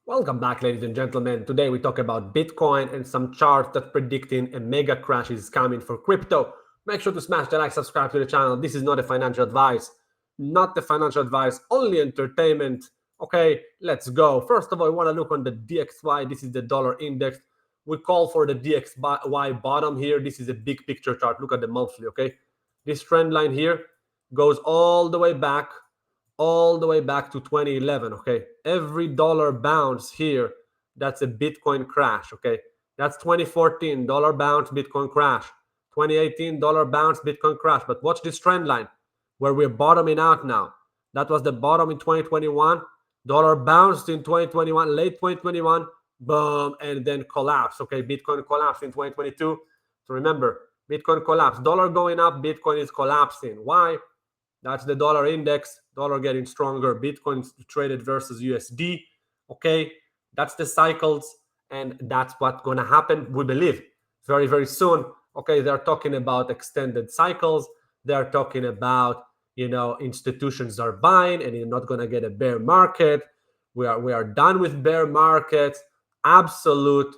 Welcome back, ladies and gentlemen. Today we talk about Bitcoin and some charts that predicting a mega crash is coming for crypto. Make sure to smash the like, subscribe to the channel. This is not a financial advice, only entertainment. Okay, let's go. First of all, I want to look on the DXY. This is the dollar index. We call for the DXY bottom here. This is a big picture chart. Look at the monthly, okay? This trend line here goes all the way back to 2011. Okay, every dollar bounce here, that's a Bitcoin crash. Okay, that's 2014 dollar bounce, Bitcoin crash. 2018 dollar bounce, Bitcoin crash. But watch this trend line where we're bottoming out now. That was the bottom in 2021. Dollar bounced in 2021, late 2021, boom, and then collapsed. Okay, Bitcoin collapsed in 2022. So remember, Bitcoin collapsed. Dollar going up, Bitcoin is collapsing. Why? That's the dollar index, dollar getting stronger, Bitcoin traded versus USD. Okay, that's the cycles, and that's what's going to happen, we believe, very, very soon. Okay, they're talking about extended cycles. They're talking about, institutions are buying and you're not going to get a bear market. We are done with bear markets. Absolute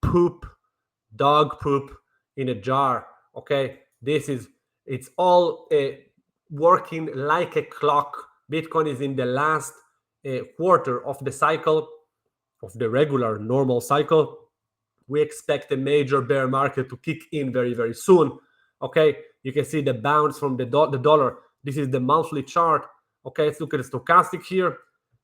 poop, dog poop in a jar. Okay, it's all working like a clock. Bitcoin is in the last quarter of the cycle, of the regular normal cycle. We expect a major bear market to kick in very, very soon. Okay, you can see the bounce from the dollar. This is the monthly chart. Okay, let's look at the stochastic here.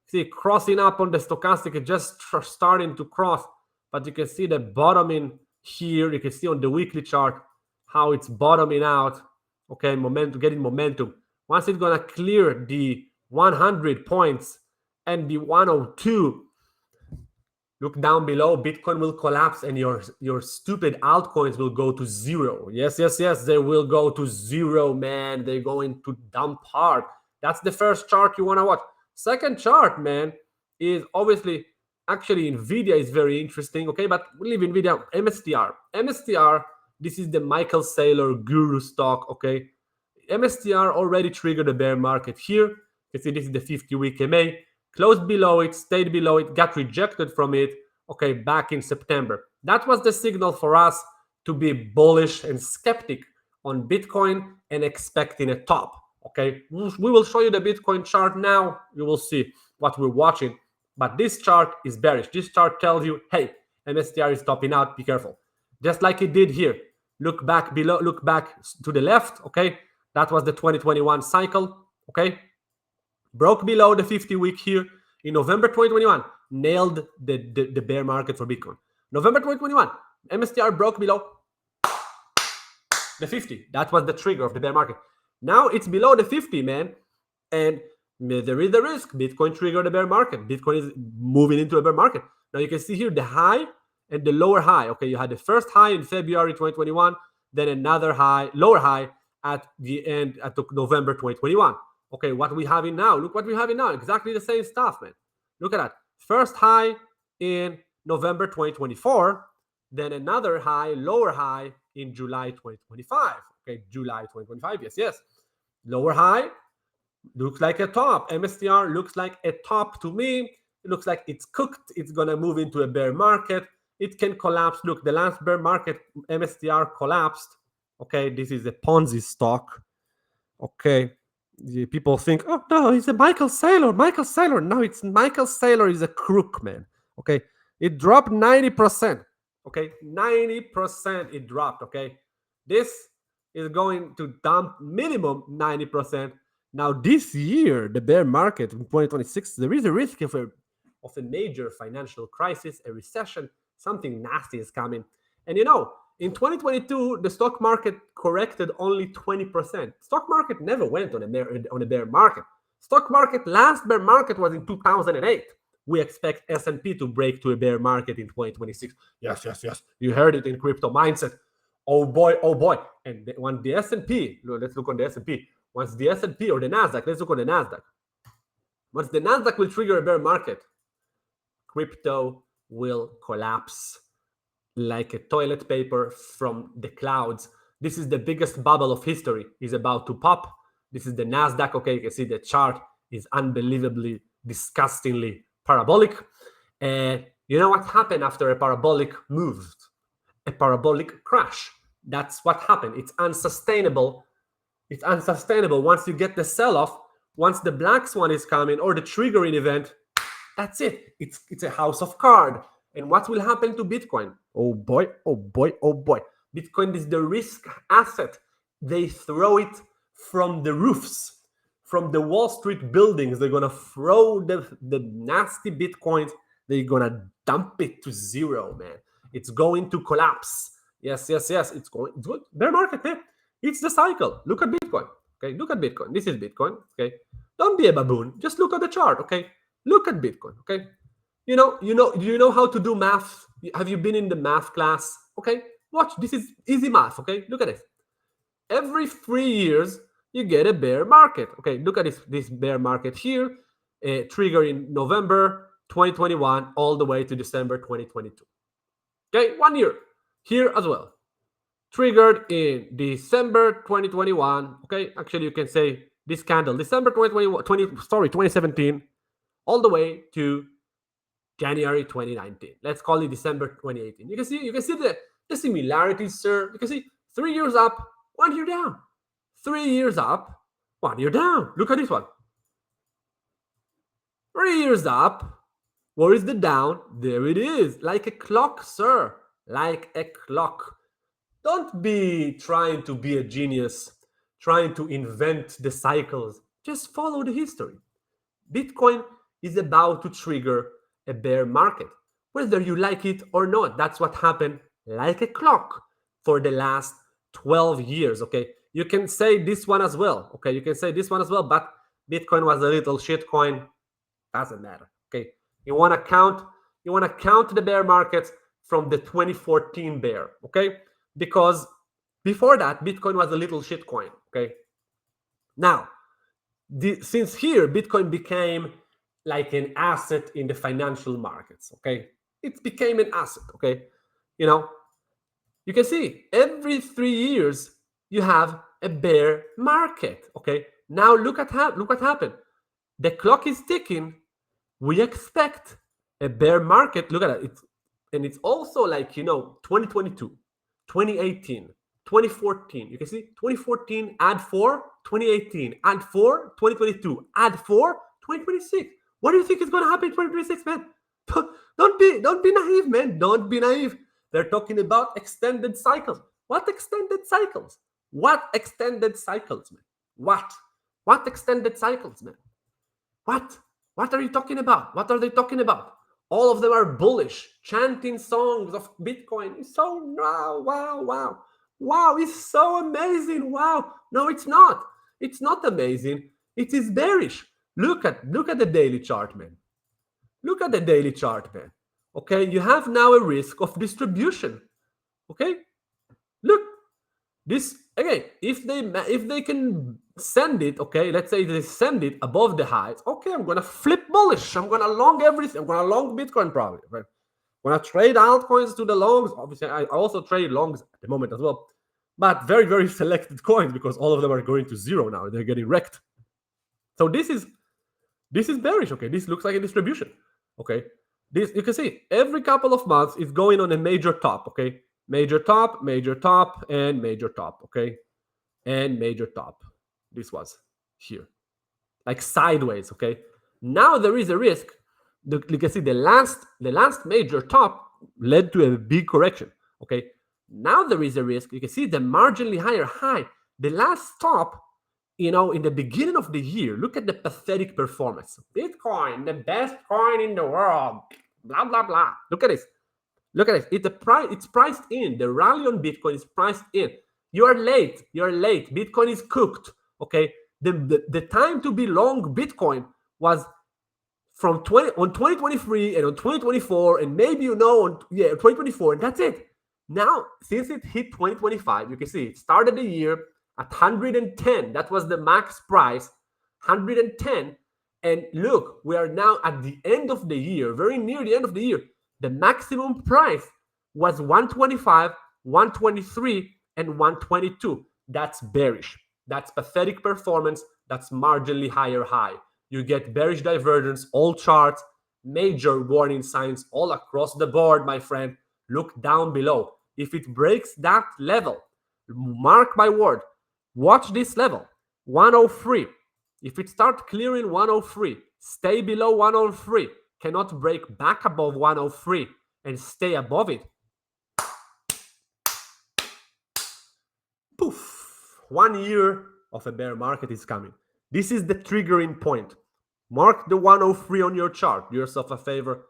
See, crossing up on the stochastic, it's just starting to cross, but you can see the bottoming here. You can see on the weekly chart how it's bottoming out. Okay, getting momentum. Once it's gonna clear the 100 points and the 102, look down below. Bitcoin will collapse and your stupid altcoins will go to zero. Yes, they will go to zero, man. They're going to dump hard. That's the first chart you want to watch. Second chart, man, is obviously, actually, Nvidia is very interesting. Okay, but we leave Nvidia. MSTR, this is the Michael Saylor guru stock. Okay, MSTR already triggered a bear market here. You can see this is the 50-week MA. Closed below it, stayed below it, got rejected from it, okay, back in September. That was the signal for us to be bullish and skeptic on Bitcoin and expecting a top, okay? We will show you the Bitcoin chart now. You will see what we're watching. But this chart is bearish. This chart tells you, hey, MSTR is topping out, be careful. Just like it did here. Look back below, look back to the left, okay? That was the 2021 cycle, okay? Broke below the 50-week here in November 2021, nailed the bear market for Bitcoin. November 2021, MSTR broke below the 50. That was the trigger of the bear market. Now it's below the 50, man, and there is the risk. Bitcoin triggered the bear market. Bitcoin is moving into a bear market. Now you can see here the high and the lower high. Okay, you had the first high in February 2021, then another high, lower high at the end at November 2021. Okay, what we have in now. Look what we have in now. Exactly the same stuff, man. Look at that. First high in November 2024, then another high, lower high in July 2025. Okay, July 2025. Yes. Lower high looks like a top. MSTR looks like a top to me. It looks like it's cooked. It's going to move into a bear market. It can collapse. Look, the last bear market, MSTR collapsed. Okay, this is a Ponzi stock. Okay. People think, oh no, it's a Michael Saylor. No, it's Michael Saylor is a crook, man. Okay, it dropped 90%. Okay, 90% it dropped. Okay, this is going to dump minimum 90%. Now this year, the bear market in 2026, there is a risk of a major financial crisis, a recession, something nasty is coming. And in 2022, the stock market corrected only 20%. Stock market never went on a bear market. Stock market, last bear market was in 2008. We expect S&P to break to a bear market in 2026. Yes. You heard it in Crypto Mindset. Oh boy. And when the S&P, let's look on the S&P. Once the S&P or the NASDAQ, let's look on the NASDAQ. Once the NASDAQ will trigger a bear market, crypto will collapse like a toilet paper from the clouds. This is the biggest bubble of history is about to pop. This is the NASDAQ. Okay, you can see the chart is unbelievably, disgustingly parabolic. And you know what happened after a parabolic move? A parabolic crash. That's what happened. It's unsustainable. It's unsustainable. Once you get the sell-off, once the black swan is coming or the triggering event, that's it. It's a house of cards. And what will happen to Bitcoin? Oh boy, oh boy, oh boy. Bitcoin is the risk asset. They throw it from the roofs, from the Wall Street buildings. They're going to throw the nasty Bitcoins. They're going to dump it to zero, man. It's going to collapse. Yes, yes, yes. It's good. Bear market, man. It's the cycle. Look at Bitcoin. Okay, look at Bitcoin. This is Bitcoin. Okay, don't be a baboon. Just look at the chart. Okay, look at Bitcoin. Okay, do you know how to do math? Have you been in the math class? Okay, watch. This is easy math. Okay, look at this. Every 3 years you get a bear market. Okay, look at this bear market here, trigger in November 2021 all the way to December 2022. Okay, 1 year here as well. Triggered in December 2021. Okay, actually you can say this candle, December 2017, all the way to January 2019. Let's call it December 2018. You can see the similarities, sir. You can see 3 years up, 1 year down. 3 years up, 1 year down. Look at this one. 3 years up. Where is the down? There it is. Like a clock, sir. Like a clock. Don't be trying to be a genius, trying to invent the cycles. Just follow the history. Bitcoin is about to trigger a bear market, whether you like it or not. That's what happened like a clock for the last 12 years, okay? You can say this one as well, okay? You can say this one as well, but Bitcoin was a little shit coin. Doesn't matter, okay? You want to count the bear markets from the 2014 bear, okay? Because before that, Bitcoin was a little shit coin, okay? Now, since here, Bitcoin became like an asset in the financial markets, okay? It became an asset, okay? You can see every 3 years you have a bear market, okay? Now look what happened. The clock is ticking. We expect a bear market. Look at it. And it's also like, 2022, 2018, 2014. You can see 2014, add 4, 2018, add 4, 2022, add 4, 2026. What do you think is going to happen in 2026, man? Don't be naive, man. Don't be naive. They're talking about extended cycles. What extended cycles? What extended cycles, man? What extended cycles, man? What are you talking about? What are they talking about? All of them are bullish, chanting songs of Bitcoin. It's so wow, it's so amazing. Wow. No, it's not. It's not amazing. It is bearish. Look at the daily chart, man. Look at the daily chart, man. Okay, you have now a risk of distribution. Okay, look, this again. If they can send it, okay, let's say they send it above the highs. Okay, I'm gonna flip bullish. I'm gonna long everything. I'm gonna long Bitcoin probably. Right? I'm gonna trade altcoins to the longs. Obviously, I also trade longs at the moment as well, but very, very selected coins because all of them are going to zero now. They're getting wrecked. So this is bearish. Okay, this looks like a distribution. Okay, this you can see every couple of months it's going on a major top. Okay, major top, and major top. Okay, and major top. This was here, like sideways. Okay, now there is a risk. You can see the last major top led to a big correction. Okay, now there is a risk. You can see the marginally higher high. The last top, in the beginning of the year, look at the pathetic performance. Bitcoin, the best coin in the world. Blah blah blah. Look at this. It's priced in. The rally on Bitcoin is priced in. You are late. Bitcoin is cooked. Okay. The time to be long Bitcoin was from 2023 and on 2024 and maybe on 2024, and that's it. Now, since it hit 2025, you can see it started the year at 110. That was the max price, 110. And look, we are now at the end of the year, very near the end of the year. The maximum price was 125, 123, and 122. That's bearish. That's pathetic performance. That's marginally higher high. You get bearish divergence, all charts. Major warning signs all across the board, my friend. Look down below. If it breaks that level, mark my word, watch this level, 103. If it starts clearing 103, stay below 103, cannot break back above 103 and stay above it, poof, 1 year of a bear market is coming. This is the triggering point. Mark the 103 on your chart. Do yourself a favor.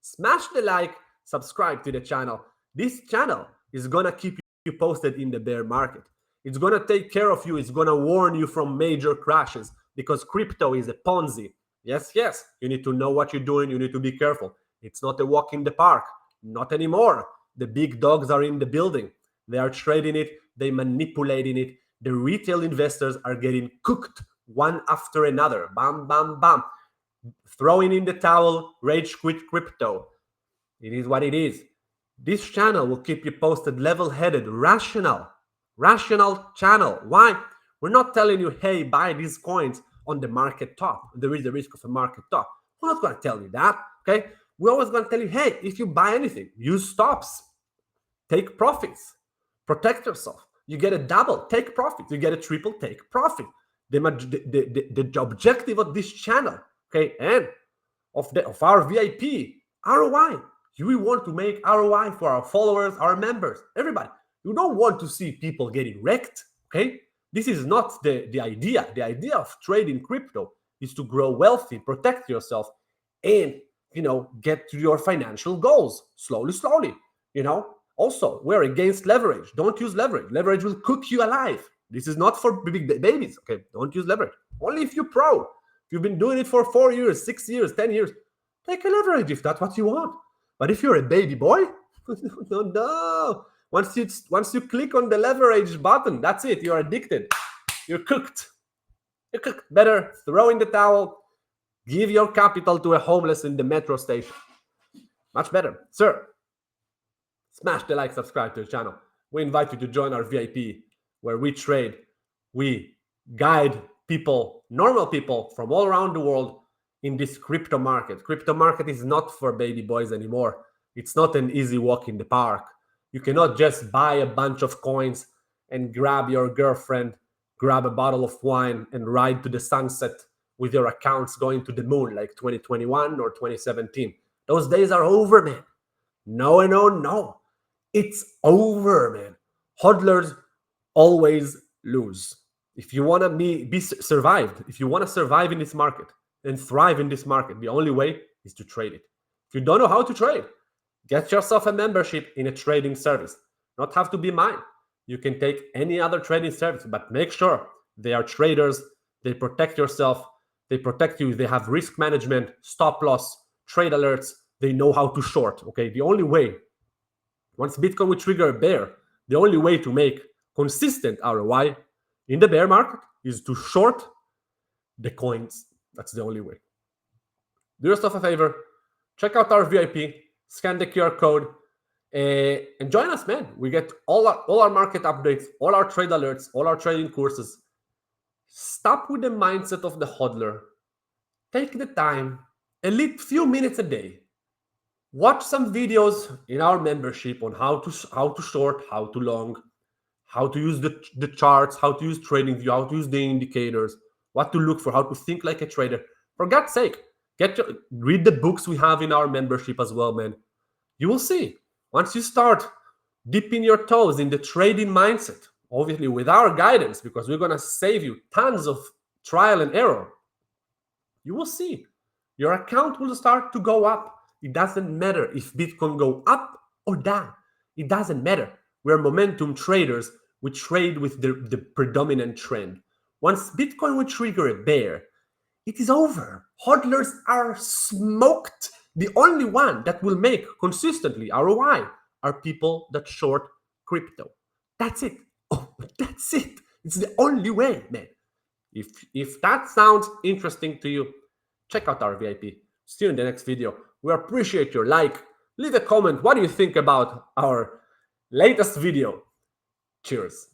Smash the like, subscribe to the channel. This channel is going to keep you posted in the bear market. It's going to take care of you. It's going to warn you from major crashes because crypto is a Ponzi. Yes, you need to know what you're doing. You need to be careful. It's not a walk in the park. Not anymore. The big dogs are in the building. They are trading it. They're manipulating it. The retail investors are getting cooked one after another. Bam, bam, bam. Throwing in the towel, rage quit crypto. It is what it is. This channel will keep you posted, level-headed, rational channel. Why? We're not telling you, hey, buy these coins on the market top. There is a risk of a market top. We're not going to tell you that, okay? We're always going to tell you, hey, if you buy anything, use stops, take profits, protect yourself. You get a double, take profit. You get a triple, take profit. The objective of this channel, okay, and of our VIP, ROI. We want to make ROI for our followers, our members, everybody. You don't want to see people getting wrecked, okay? This is not the idea. The idea of trading crypto is to grow wealthy, protect yourself, and, get to your financial goals slowly, Also, we're against leverage. Don't use leverage. Leverage will cook you alive. This is not for big babies, okay? Don't use leverage. Only if you're pro. If you've been doing it for 4 years, 6 years, 10 years, take a leverage if that's what you want. But if you're a baby boy, no. Once you click on the leverage button, that's it. You're addicted. You're cooked. Better throw in the towel. Give your capital to a homeless in the metro station. Much better. Sir, smash the like, subscribe to the channel. We invite you to join our VIP where we trade. We guide people, normal people from all around the world in this crypto market. Crypto market is not for baby boys anymore. It's not an easy walk in the park. You cannot just buy a bunch of coins and grab your girlfriend, grab a bottle of wine and ride to the sunset with your accounts going to the moon like 2021 or 2017. Those days are over, man. No. It's over, man. Hodlers always lose. If you want to be survived, if you want to survive in this market and thrive in this market, the only way is to trade it. If you don't know how to trade, get yourself a membership in a trading service. Not have to be mine. You can take any other trading service, but make sure they are traders. They protect yourself. They protect you. They have risk management, stop loss, trade alerts. They know how to short. Okay, the only way, once Bitcoin will trigger a bear, the only way to make consistent ROI in the bear market is to short the coins. That's the only way. Do yourself a favor. Check out our VIP. Scan the QR code and join us, man. We get all our market updates, all our trade alerts, all our trading courses. Stop with the mindset of the hodler. Take the time, a few minutes a day. Watch some videos in our membership on how to short, how to long, how to use the charts, how to use TradingView, how to use the indicators, what to look for, how to think like a trader. For God's sake, read the books we have in our membership as well, man. You will see. Once you start dipping your toes in the trading mindset, obviously with our guidance, because we're going to save you tons of trial and error, you will see. Your account will start to go up. It doesn't matter if Bitcoin go up or down. It doesn't matter. We're momentum traders. We trade with the predominant trend. Once Bitcoin will trigger a bear, it is over. Hodlers are smoked. The only one that will make consistently ROI are people that short crypto. That's it. Oh, that's it. It's the only way, man. If that sounds interesting to you, check out our VIP. See you in the next video. We appreciate your like. Leave a comment. What do you think about our latest video? Cheers.